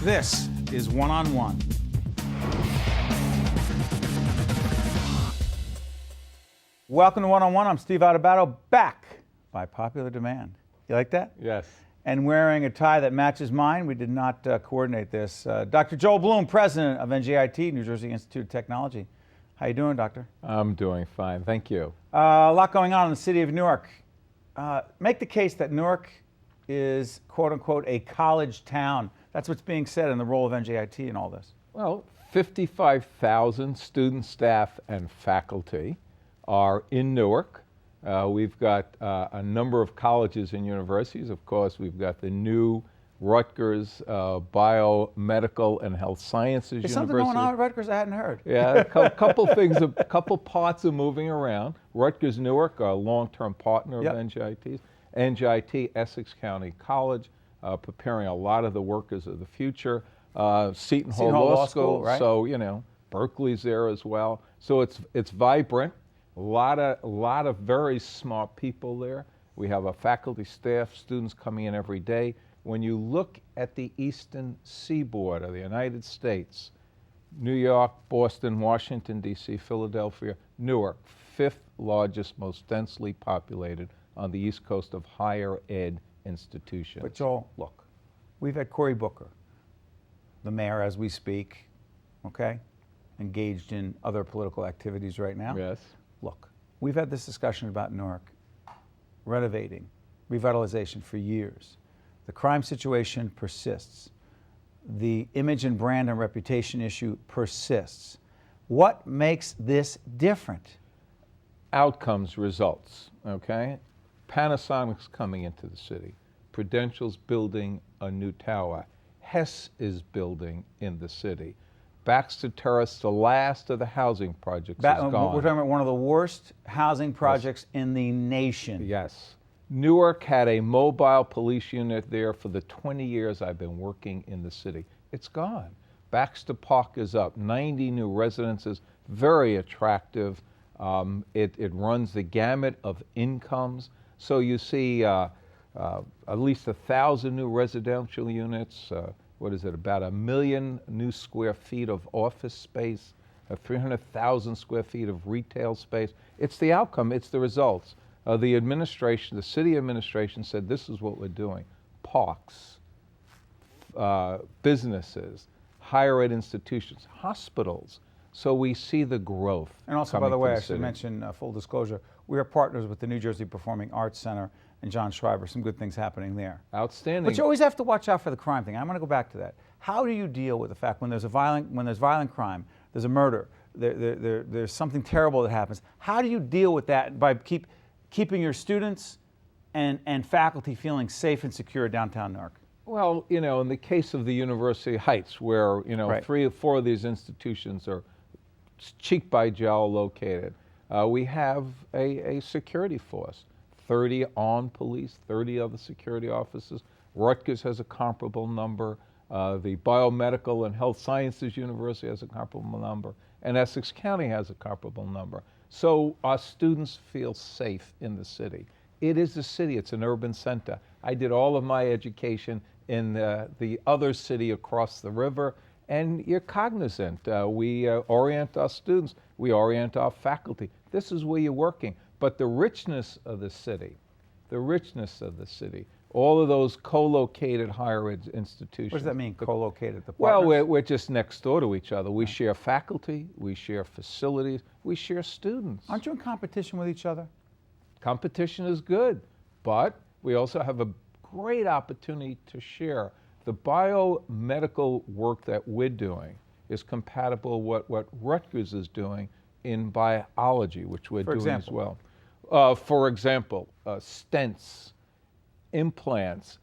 This is One-on-One. Welcome to One-on-One. I'm Steve Adubato, back by popular demand. You like that? Yes. And wearing a tie that matches mine. We did not coordinate this. Dr. Joel Bloom, president of NJIT, New Jersey Institute of Technology. How you doing, doctor? I'm doing fine, thank you. A lot going on in the city of Newark. Make the case that Newark is, quote unquote, a college town. That's what's being said in the role of NJIT in all this. Well, 55,000 students, staff, and faculty are in Newark. We've got a number of colleges and universities. Of course, we've got the new Rutgers Biomedical and Health Sciences University. Is something going on at Rutgers I hadn't heard? Yeah, a couple things, a couple parts are moving around. Rutgers Newark, our long-term partner of NJIT. NJIT, Essex County College, preparing a lot of the workers of the future. Seton Hall Law School, right? So, you know, Berkeley's there as well. So it's vibrant. A lot of very smart people there. We have a faculty, staff, students coming in every day. When you look at the eastern seaboard of the United States, New York, Boston, Washington, D.C., Philadelphia, Newark, fifth largest, most densely populated on the east coast of higher ed institutions. But Joel, look, we've had Cory Booker, the mayor as we speak, okay, engaged in other political activities right now. Yes. Look, we've had this discussion about Newark renovating, revitalization for years. The crime situation persists. The image and brand and reputation issue persists. What makes this different? Outcomes, results, okay? Panasonic's coming into the city. Prudential's building a new tower. Hess is building in the city. Baxter Terrace, the last of the housing projects, is gone. We're talking about one of the worst housing projects in the nation. Yes. Newark had a mobile police unit there for the 20 years I've been working in the city. It's gone. Baxter Park is up, 90 new residences, very attractive. It runs the gamut of incomes. So you see at least 1,000 new residential units, what is it, about 1 million new square feet of office space, 300,000 square feet of retail space. It's the outcome, it's the results. The administration, the city administration said this is what we're doing. Parks, businesses, higher ed institutions, hospitals. So we see the growth. And also, by the way, I should mention, full disclosure, we are partners with the New Jersey Performing Arts Center and John Schreiber. Some good things happening there. Outstanding. But you always have to watch out for the crime thing. I'm going to go back to that. How do you deal with the fact when there's violent crime, there's a murder, there's something terrible that happens? How do you deal with that by keeping your students and faculty feeling safe and secure downtown Newark? Well, you know, in the case of the University Heights, where, you know, 3 or 4 of these institutions are cheek by jowl located, we have a security force, 30 armed police, 30 other security officers. Rutgers has a comparable number. The Biomedical and Health Sciences University has a comparable number. And Essex County has a comparable number. So our students feel safe in the city. It is a city, it's an urban center. I did all of my education in the other city across the river, and you're cognizant. We orient our students, we orient our faculty. This is where you're working. But the richness of the city, all of those co-located higher ed institutions. What does that mean, co-located? Well, we're just next door to each other. We share faculty, we share facilities, we share students. Aren't you in competition with each other? Competition is good, but we also have a great opportunity to share. The biomedical work that we're doing is compatible with what Rutgers is doing in biology, which we're doing as well. For example, stents, implants.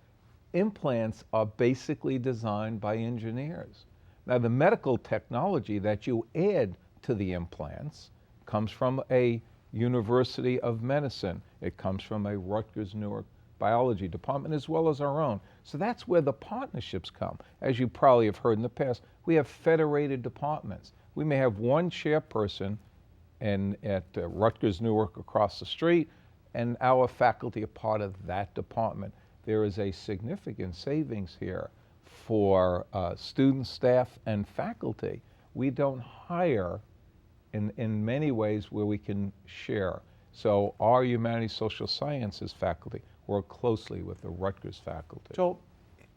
Implants are basically designed by engineers. Now, the medical technology that you add to the implants comes from a University of Medicine. It comes from a Rutgers Newark biology department as well as our own. So that's where the partnerships come. As you probably have heard in the past, we have federated departments. We may have one chairperson at Rutgers Newark across the street, and our faculty are part of that department. There is a significant savings here for students, staff, and faculty. We don't hire in many ways where we can share. So our humanities social sciences faculty work closely with the Rutgers faculty. Joel,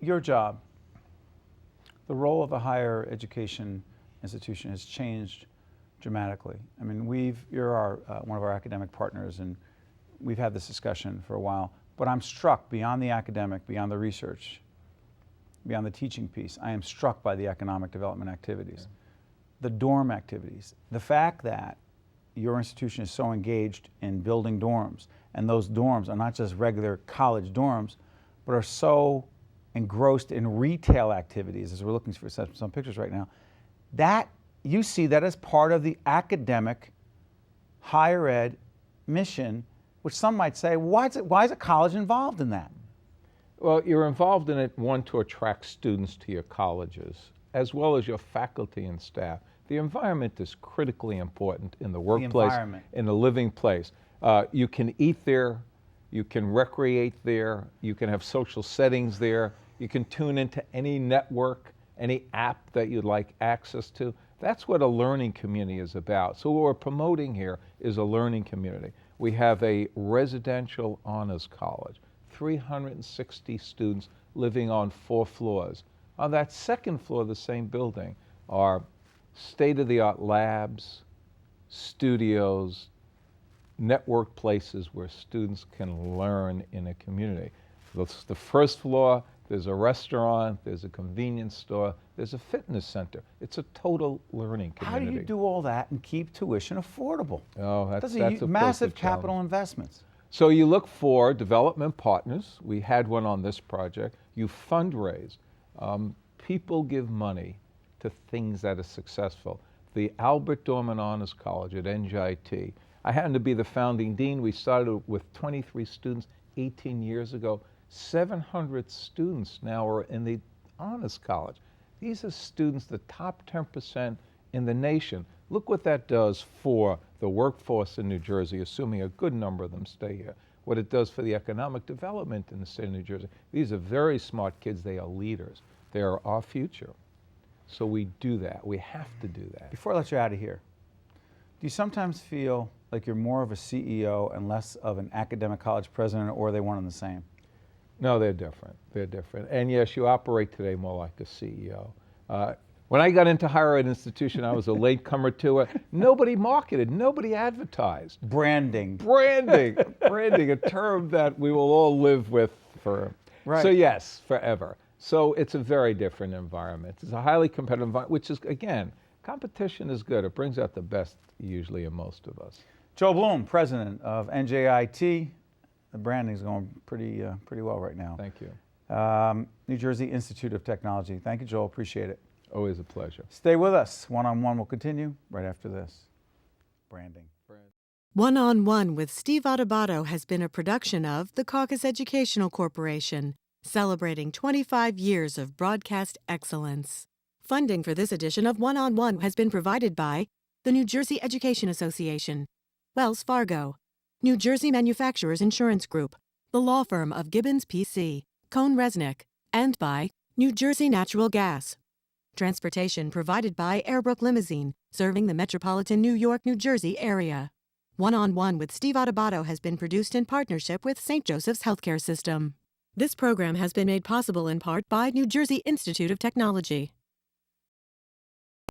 your job, the role of a higher education institution has changed dramatically. I mean, you're one of our academic partners, and we've had this discussion for a while, but I'm struck beyond the academic, beyond the research, beyond the teaching piece, I am struck by the economic development activities, the dorm activities, the fact that your institution is so engaged in building dorms, and those dorms are not just regular college dorms, but are so engrossed in retail activities, as we're looking for some pictures right now, that you see that as part of the academic higher ed mission, which some might say, why is a college involved in that? Well, you're involved in it, one, to attract students to your colleges, as well as your faculty and staff. The environment is critically important in the workplace, in the living place. You can eat there, you can recreate there, you can have social settings there, you can tune into any network, any app that you'd like access to. That's what a learning community is about. So what we're promoting here is a learning community. We have a residential honors college, 360 students living on 4 floors. On that second floor of the same building are state-of-the-art labs, studios, network places where students can learn in a community. The first floor, there's a restaurant, there's a convenience store, there's a fitness center. It's a total learning community. How do you do all that and keep tuition affordable? Oh, that's a massive capital investments. So you look for development partners. We had one on this project. You fundraise. People give money to things that are successful. The Albert Dorman Honors College at NJIT. I happen to be the founding dean. We started with 23 students 18 years ago. 700 students now are in the Honors College. These are students, the top 10% in the nation. Look what that does for the workforce in New Jersey, assuming a good number of them stay here. What it does for the economic development in the state of New Jersey. These are very smart kids. They are leaders. They are our future. So we do that. We have to do that. Before I let you out of here, do you sometimes feel like you're more of a CEO and less of an academic college president, or are they one and the same? No, they're different. They're different. And yes, you operate today more like a CEO. When I got into higher ed institution, I was a latecomer to it. Nobody marketed, nobody advertised. Branding. Branding, a term that we will all live with for. Right. So yes, forever. So it's a very different environment. It's a highly competitive environment, which is, again, competition is good. It brings out the best usually in most of us. Joel Bloom, president of NJIT. The branding is going pretty well right now. Thank you. New Jersey Institute of Technology. Thank you, Joel. Appreciate it. Always a pleasure. Stay with us. One-on-one will continue right after this. Branding. One-on-One with Steve Adubato has been a production of the Caucus Educational Corporation, celebrating 25 years of broadcast excellence. Funding for this edition of One-on-One has been provided by the New Jersey Education Association, Wells Fargo, New Jersey Manufacturers Insurance Group, the law firm of Gibbons PC, Cohn Resnick, and by New Jersey Natural Gas. Transportation provided by Airbrook Limousine, serving the metropolitan New York, New Jersey area. One-on-One with Steve Adubato has been produced in partnership with St. Joseph's Healthcare System. This program has been made possible in part by New Jersey Institute of Technology.